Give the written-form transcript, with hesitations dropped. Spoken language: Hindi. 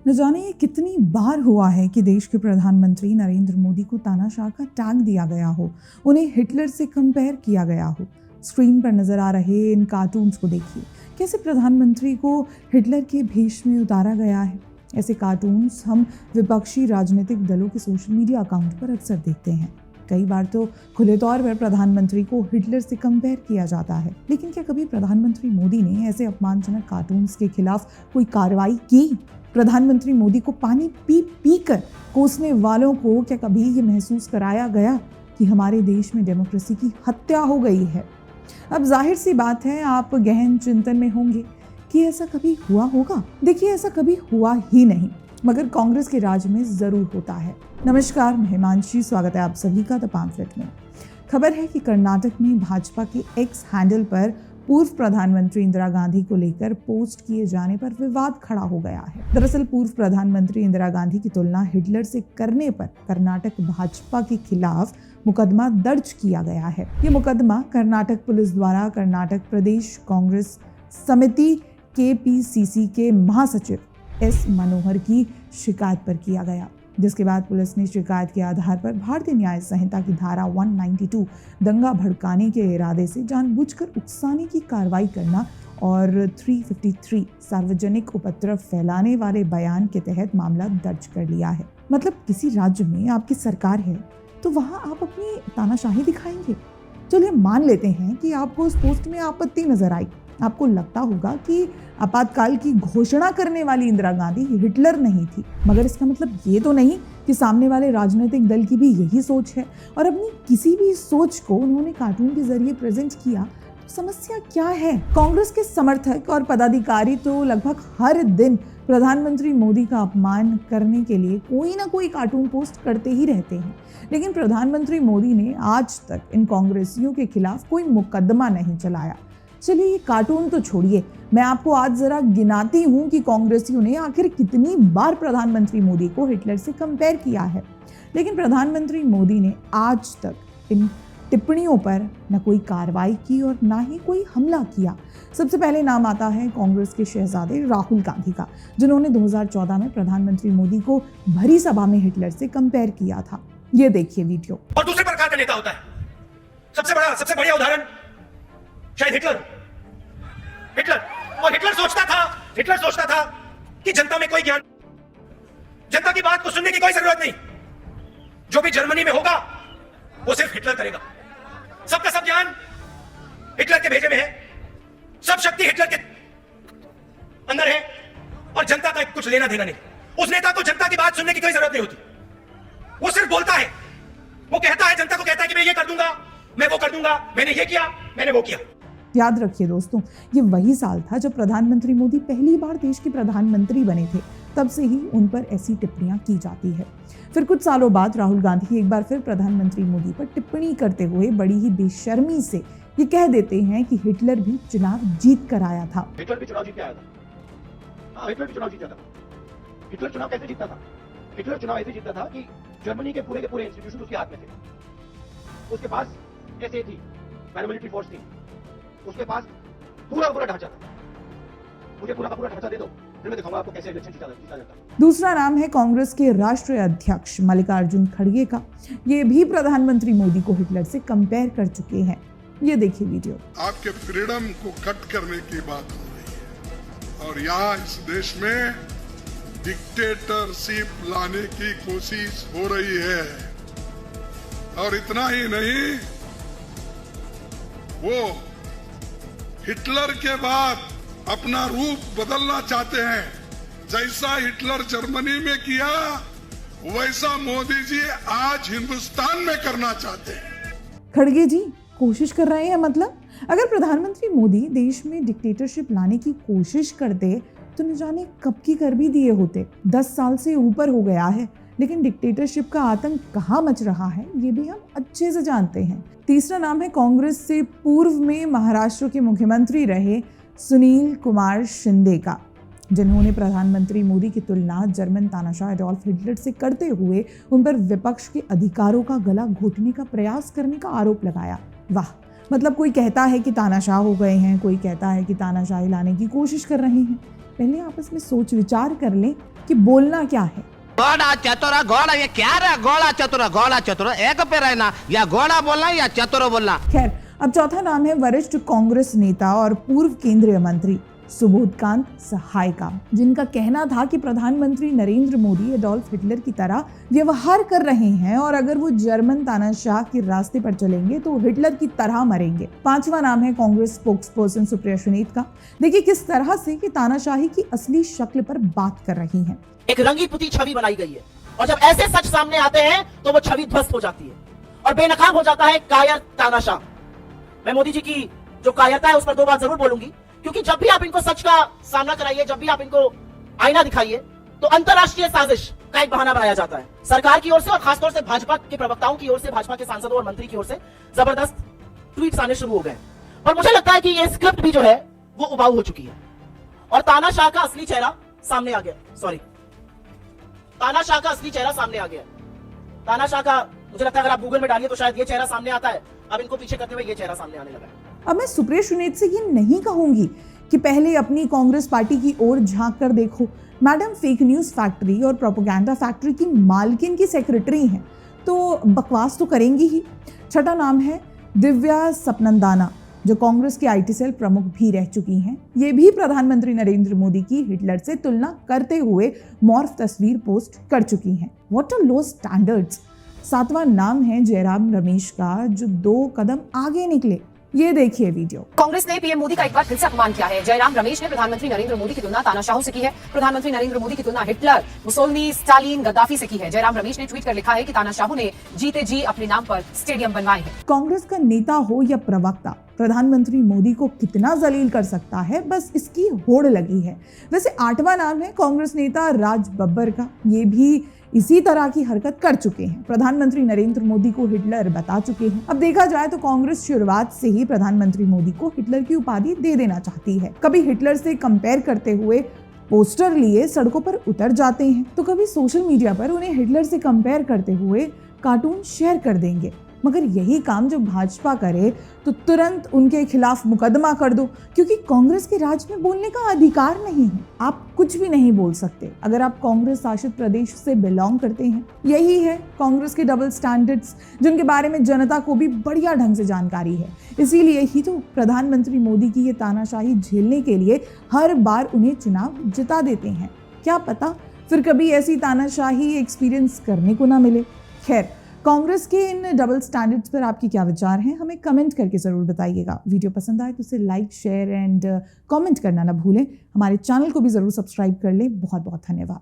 न जाने ये कितनी बार हुआ है कि देश के प्रधानमंत्री नरेंद्र मोदी को तानाशाह का टैग दिया गया हो, उन्हें हिटलर से कंपेयर किया गया हो। स्क्रीन पर नजर आ रहे इन कार्टून्स को देखिए, कैसे प्रधानमंत्री को हिटलर के भेष में उतारा गया है। ऐसे कार्टून्स हम विपक्षी राजनीतिक दलों के सोशल मीडिया अकाउंट पर अक्सर देखते हैं। कई बार तो खुले तौर पर प्रधानमंत्री को हिटलर से कंपेयर किया जाता है, लेकिन क्या कभी प्रधानमंत्री मोदी ने ऐसे अपमानजनक कार्टून्स के खिलाफ कोई कार्रवाई की? प्रधानमंत्री मोदी को पानी पी पी कर कोसने वालों को क्या कभी ये महसूस कराया गया कि हमारे देश में डेमोक्रेसी की हत्या हो गई है? अब जाहिर सी बात है, आप गहन चिंतन में होंगे कि ऐसा कभी हुआ होगा। देखिए, ऐसा कभी हुआ ही नहीं, मगर कांग्रेस के राज में जरूर होता है। नमस्कार, मैं हिमांशी, स्वागत है आप सभी का द पैम्फलेट में। खबर है कि कर्नाटक में भाजपा के एक्स हैंडल पर पूर्व प्रधानमंत्री इंदिरा गांधी को लेकर पोस्ट किए जाने पर विवाद खड़ा हो गया है। दरअसल पूर्व प्रधानमंत्री इंदिरा गांधी की तुलना हिटलर से करने पर कर्नाटक भाजपा के खिलाफ मुकदमा दर्ज किया गया है। ये मुकदमा कर्नाटक पुलिस द्वारा कर्नाटक प्रदेश कांग्रेस समिति KPCC के महासचिव S मनोहर की शिकायत पर किया गया, जिसके बाद पुलिस ने शिकायत के आधार पर भारतीय न्याय संहिता की धारा 192 दंगा भड़काने के इरादे से जानबूझकर उकसाने की कार्रवाई करना और 353 सार्वजनिक उपद्रव फैलाने वाले बयान के तहत मामला दर्ज कर लिया है। मतलब किसी राज्य में आपकी सरकार है तो वहां आप अपनी तानाशाही दिखाएंगे। चलिए मान लेते हैं कि आपको उस पोस्ट में आपत्ति नजर आई। आपको लगता होगा कि आपातकाल की घोषणा करने वाली इंदिरा गांधी हिटलर नहीं थी, मगर इसका मतलब ये तो नहीं कि सामने वाले राजनीतिक दल की भी यही सोच है और अपनी किसी भी सोच को उन्होंने कार्टून के जरिए प्रेजेंट किया। तो समस्या क्या है? कांग्रेस के समर्थक और पदाधिकारी तो लगभग हर दिन प्रधानमंत्री मोदी का अपमान करने के लिए कोई ना कोई कार्टून पोस्ट करते ही रहते हैं, लेकिन प्रधानमंत्री मोदी ने आज तक इन कांग्रेसियों के खिलाफ कोई मुकदमा नहीं चलाया। चलिए ये कार्टून तो छोड़िए, मैं आपको आज जरा गिनाती हूँ कि कांग्रेसियों ने आखिर कितनी बार प्रधानमंत्री मोदी को हिटलर से कंपेयर किया है। लेकिन प्रधानमंत्री मोदी ने आज तक इन टिप्पणियों पर न कोई कार्रवाई की और ना ही कोई हमला किया। सबसे पहले नाम आता है कांग्रेस के शहजादे राहुल गांधी का, जिन्होंने 2014 में प्रधानमंत्री मोदी को भरी सभा में हिटलर से कंपेयर किया था। ये देखिए वीडियो। और दूसरे प्रकार का नेता होता है। सबसे बढ़िया उदाहरण शायद हिटलर और हिटलर सोचता था कि जनता में कोई ज्ञान, जनता की बात को सुनने की कोई जरूरत नहीं, जो भी जर्मनी में होगा वो सिर्फ हिटलर करेगा। सबका सब ज्ञान हिटलर के भेजे में है, सब शक्ति हिटलर के अंदर है और जनता का कुछ लेना देना नहीं। उस नेता को जनता की बात सुनने की कोई जरूरत नहीं होती, वो सिर्फ बोलता है, वो कहता है, जनता को कहता है कि मैं ये कर दूंगा, मैं वो कर दूंगा, मैंने ये किया, मैंने वो किया। याद रखिए दोस्तों, ये वही साल था जब प्रधानमंत्री मोदी पहली बार देश के प्रधानमंत्री बने थे। तब से ही उन पर ऐसी टिप्पणियां की जाती है। फिर कुछ सालों बाद राहुल गांधी एक बार फिर प्रधानमंत्री मोदी पर टिप्पणी करते हुए बड़ी ही बेशर्मी से ये कह देते हैं कि हिटलर भी चुनाव जीत कर आया था। हिटलर भी चुनाव जीत के आया था। हिटलर भी चुनाव जीता था। हिटलर चुनाव कैसे जीतता था? हिटलर चुनाव ऐसे जीतता था कि जर्मनी के पूरे इंस्टीट्यूशन उसके हाथ में थे। उसके पास एसए थी, पैरामिलिट्री फोर्स थी, उसके पास पूरा ढांचा था। मुझे पूरा ढांचा दे दो, फिर मैं दिखाऊंगा आपको कैसे इलेक्शन जीता जाता है। दूसरा नाम है कांग्रेस के राष्ट्रीय अध्यक्ष मल्लिकार्जुन खड़गे का। ये भी प्रधानमंत्री मोदी को हिटलर से कंपेयर कर चुके हैं। ये देखिए वीडियो। आपके फ्रीडम को कट करने की बात हो रही है और यहाँ इस देश में डिक्टेटरशिप लाने की कोशिश हो रही है। और इतना ही नहीं, वो हिटलर के बाद अपना रूप बदलना चाहते हैं। जैसा हिटलर जर्मनी में किया, वैसा मोदी जी आज हिंदुस्तान में करना चाहते हैं। खड़गे जी कोशिश कर रहे हैं, मतलब अगर प्रधानमंत्री मोदी देश में डिक्टेटरशिप लाने की कोशिश करते तो न जाने कब की कर भी दिए होते। 10 साल से ऊपर हो गया है, लेकिन डिक्टेटरशिप का आतंक कहाँ मच रहा है ये भी हम अच्छे से जानते हैं। तीसरा नाम है कांग्रेस से पूर्व में महाराष्ट्र के मुख्यमंत्री रहे सुनील कुमार शिंदे का, जिन्होंने प्रधानमंत्री मोदी की तुलना जर्मन तानाशाह एडोल्फ हिटलर से करते हुए उन पर विपक्ष के अधिकारों का गला घोटने का प्रयास करने का आरोप लगाया। वाह, मतलब कोई कहता है कि तानाशाह हो गए हैं, कोई कहता है कि तानाशाही लाने की कोशिश कर रहे हैं। पहले आपस में सोच विचार कर लें कि बोलना क्या है। घोड़ा चतुर घोड़ा, ये क्या रहा? घोड़ा चतुर एक पे रहना, या घोड़ा बोलना या चतुर बोलना। खैर, अब चौथा नाम है वरिष्ठ कांग्रेस नेता और पूर्व केंद्रीय मंत्री सुबोधकांत सहाय का, जिनका कहना था कि प्रधानमंत्री नरेंद्र मोदी एडोल्फ हिटलर की तरह व्यवहार कर रहे हैं और अगर वो जर्मन तानाशाह के रास्ते पर चलेंगे तो हिटलर की तरह मरेंगे। पांचवा नाम है कांग्रेस स्पोक्सपर्सन सुप्रिया सुनीत का। देखिए किस तरह से कि तानाशाही की असली शक्ल पर बात कर रही हैं। एक रंगी पुती छवि बनाई गई है और जब ऐसे सच सामने आते हैं तो वो छवि ध्वस्त हो जाती है और बेनकाब हो जाता है कायर तानाशाह। मैं मोदी जी की जो कायरता है उस पर दो बात जरूर बोलूंगी, क्योंकि जब भी आप इनको सच का सामना कराइए, जब भी आप इनको आईना दिखाइए, तो अंतरराष्ट्रीय साजिश का एक बहाना बनाया जाता है सरकार की ओर से और खासतौर से भाजपा के प्रवक्ताओं की ओर से, भाजपा के सांसदों और मंत्री की ओर से जबरदस्त ट्वीट्स आने शुरू हो गए और मुझे लगता है कि ये स्क्रिप्ट भी जो है वो उबाऊ हो चुकी है और तानाशाह का असली चेहरा सामने आ गया। तानाशाह का असली चेहरा सामने आ गया। तानाशाह का मुझे लगता है अगर आप गूगल में डालिए तो शायद ये चेहरा सामने आता है। अब इनको पीछे करते हुए ये चेहरा सामने आने लगा है। अब मैं सुप्रिया सुनीत से ये नहीं कहूंगी कि पहले अपनी कांग्रेस पार्टी की ओर झांक कर देखो। मैडम फेक न्यूज फैक्ट्री और प्रोपेगेंडा फैक्ट्री की मालकिन की सेक्रेटरी हैं, तो बकवास तो करेंगी ही। छठा नाम है दिव्या सपनंदाना, जो कांग्रेस के आईटी सेल प्रमुख भी रह चुकी हैं। ये भी प्रधानमंत्री नरेंद्र मोदी की हिटलर से तुलना करते हुए मॉर्फ तस्वीर पोस्ट कर चुकी हैं। What are low standards. सातवां नाम है जयराम रमेश का, जो 2 कदम आगे निकले। ये देखिए वीडियो। कांग्रेस ने पीएम मोदी का एक बार फिर से अपमान किया है। जयराम रमेश ने प्रधानमंत्री नरेंद्र मोदी की तुलना तानाशाहों से की है। प्रधानमंत्री नरेंद्र मोदी की तुलना हिटलर, मुसोलिनी, स्टालिन, गद्दाफी से की है। जयराम रमेश ने ट्वीट कर लिखा है कि तानाशाहों ने जीते जी अपने नाम पर स्टेडियम बनवाए हैं। कांग्रेस का नेता हो या प्रवक्ता, प्रधानमंत्री मोदी को कितना जलील कर सकता है, बस इसकी होड़ लगी है। वैसे 8वां नाम है कांग्रेस नेता राज बब्बर का। ये भी इसी तरह की हरकत कर चुके हैं। प्रधानमंत्री नरेंद्र मोदी को हिटलर बता चुके हैं। अब देखा जाए तो कांग्रेस शुरुआत से ही प्रधानमंत्री मोदी को हिटलर की उपाधि दे देना चाहती है। कभी हिटलर से कंपेयर करते हुए पोस्टर लिए सड़कों पर उतर जाते हैं, तो कभी सोशल मीडिया पर उन्हें हिटलर से कंपेयर करते हुए कार्टून शेयर कर देंगे। मगर यही काम जो भाजपा करे तो तुरंत उनके खिलाफ मुकदमा कर दो, क्योंकि कांग्रेस के राज में बोलने का अधिकार नहीं है। आप कुछ भी नहीं बोल सकते अगर आप कांग्रेस शासित प्रदेश से बिलोंग करते हैं। यही है कांग्रेस के डबल स्टैंडर्ड्स, जिनके बारे में जनता को भी बढ़िया ढंग से जानकारी है। इसीलिए ही तो प्रधानमंत्री मोदी की ये तानाशाही झेलने के लिए हर बार उन्हें चुनाव जिता देते हैं। क्या पता फिर कभी ऐसी तानाशाही एक्सपीरियंस करने को ना मिले। खैर, कांग्रेस के इन डबल स्टैंडर्ड्स पर आपके क्या विचार हैं, हमें कमेंट करके ज़रूर बताइएगा। वीडियो पसंद आए तो उसे लाइक, शेयर एंड कमेंट करना ना भूलें। हमारे चैनल को भी ज़रूर सब्सक्राइब कर लें। बहुत बहुत धन्यवाद।